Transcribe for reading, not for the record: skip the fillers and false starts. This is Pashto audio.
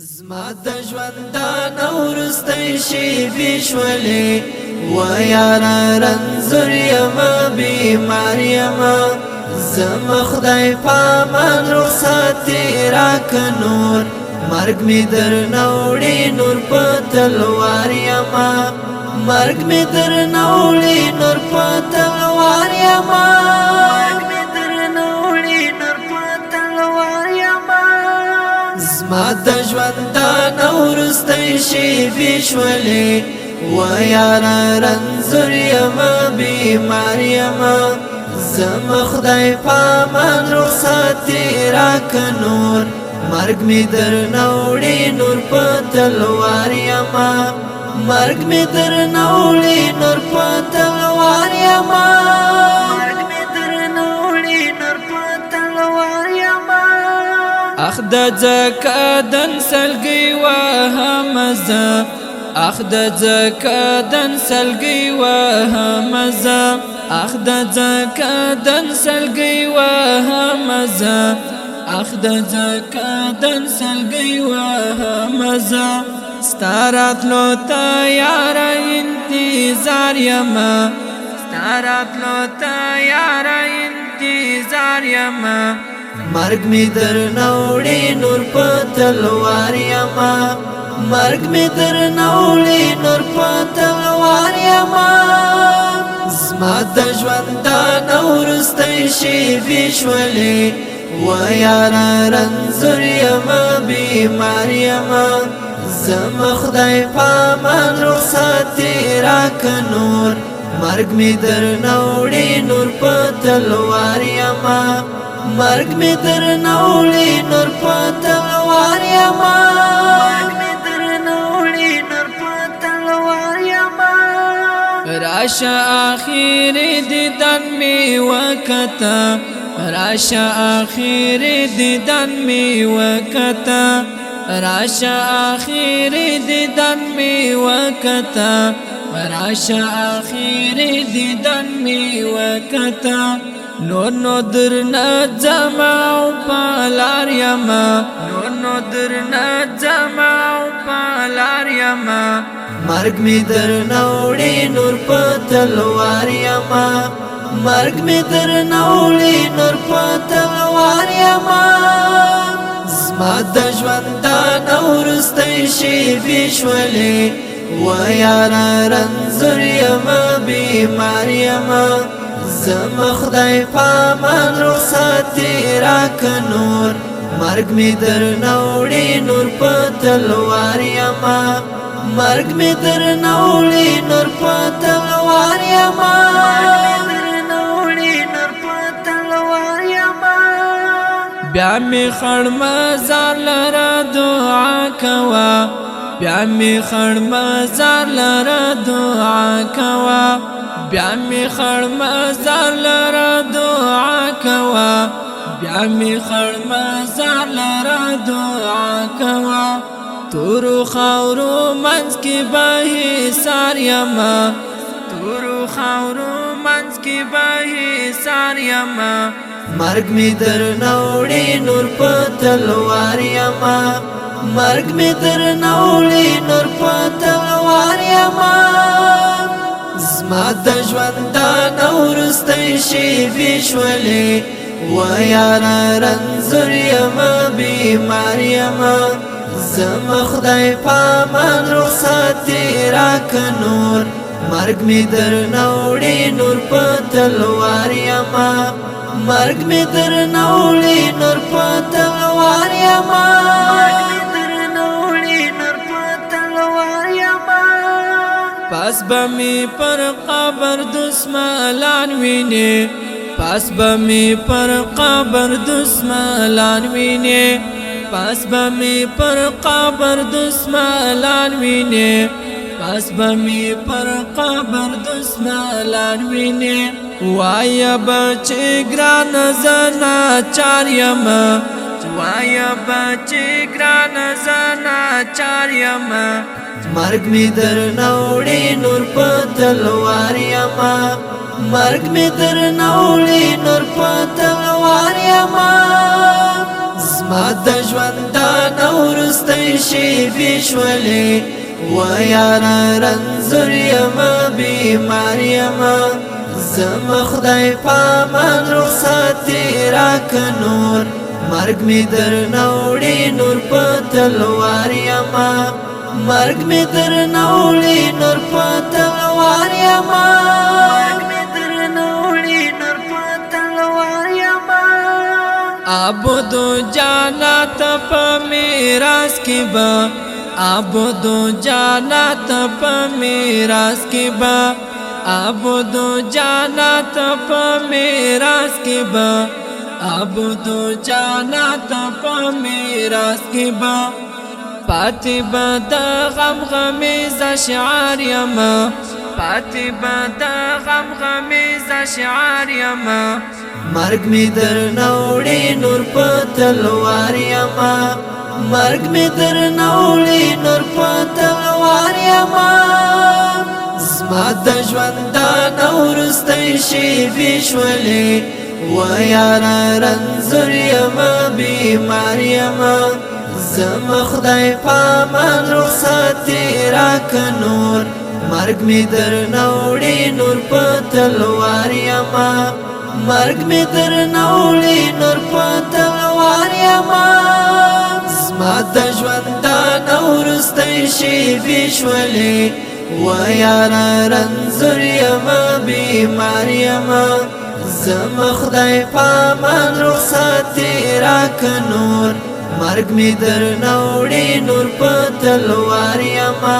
زما د ژوندان ورستۍ شېبې شولې و یاره رنځور یمه بیمار یمه زما خدای په امان رخصتې راکه نور مرګ مې درنه وړي نور په تلوار یمه مرګ مې درنه وړي نور په تلوار یمه زما د ژوندان ورستۍ شېبې شولې و یاره رنځور یمه بیمار یمه زما خدای په امان رخصتې راکه نور مرګ مې درنه وړي نور په تلوار یمه مرګ مې درنه وړي نور په تلوار یمه اخ د زکا دن سلګي وهمزه اخ د زکا دن سلګي وهمزه اخ د زکا دن سلګي وهمزه اخ د زکا دن سلګي وهمزه ستارات لو تیار انتظار یما ستارات لو تیار انتظار یما مرګ مې درنه وړي نور په تلوار یمه مرګ مې درنه وړي نور په تلوار یمه زما د ژوندان ورستۍ شېبې شولې و یاره رنځور یمه بیمار یمه زما خدای په امان رخصتې راکه نور مرګ مې درنه وړي نور په تلوار یمه مرګ مې درنه وړي نور په تلوار یمه راشه اخر دیدن می وکتا راشه اخر دیدن می وکتا راشه اخر دیدن می وکتا راشه اخر دیدن می وکتا نو درنا جماو پالار یما نو درنا جماو پالار یما مرګ می درنه وړي نور په تلوار یما مرګ می درنه وړي نور په تلوار یما زما د ژوندان ورستۍ شېبې شولې و یاره رنځور یمه بیمار یمه زما خدای په امان رخصتې راکه نور مرګ مې درنه وړي نور په تلوار یمه مرګ مې درنه وړي نور په تلوار یمه بیا مې خړ مزار لره دعا کوه بیا مې خړ مزار لره دعا کوه بیا مې خړ مزار لره دعا کوه بیا مې خړ مزار لره دعا کوه تورو خاورو منځ کې به حصار یمه تورو خاورو منځ کې به حصار یمه مرګ مې درنه وړي نور په تلوار یمه مرګ مې درنه وړي نور په تلوار یمه زما د ژوندان ورستۍ شېبې شولې و یاره رنځور یمه بیمار یمه زما خدای په امان رخصتې راکه نور مرګ مې درنه وړي نور په تلوار یمه مرګ مې درنه وړي نور په تلوار یمه پس بمی پر قبر دسمالان ویني پس بمی پر قبر دسمالان ویني پس بمی پر قبر دسمالان ویني پس بمی پر قبر دسمالان ویني وایا بچی ګران زنا چار یمه وایا بچی ګران زنا چار یمه مرګ می درنه وړي نور په تلوار یمه مرګ می درنه وړي نور په تلوار یمه زما د ژوندان وروستی شېبې شولې و یاره رنځور یمه بیمار یمه زما خدای په امان رخصتې راکه نور مرګ مې درنه وړي نور په تلوار یمه مرګ مې درنه وړي نور په تلوار یمه عبدو جانات پا میراث کی با عبدو جانات پا میراث کی با عبدو جانات پا میراث کی با عبدو جانات پا میراث کی با پاتی با دا غم غمیز شعار یما پاتی با دا غم غمیز شعار یما مرگ می در نوڑی نور پا تلوار یما مرگ می در نوڑی نور پا تلوار یما زما د ژوندان وروستی شېبې شولې و یاره رنځور یمه بیمار یمه زما خدای په امان رخصتې راکه نور مرگ می درنه وړي نور په تلوار یمه مرگ می درنه وړي نور په تلوار یمه زما د ژوندان وروستی شېبې شولې و یاره رنځور یمه بیمار یمه زما خدای په امان رخصتې راکه نور مرگ می درنه وړي نور په تلوار یمه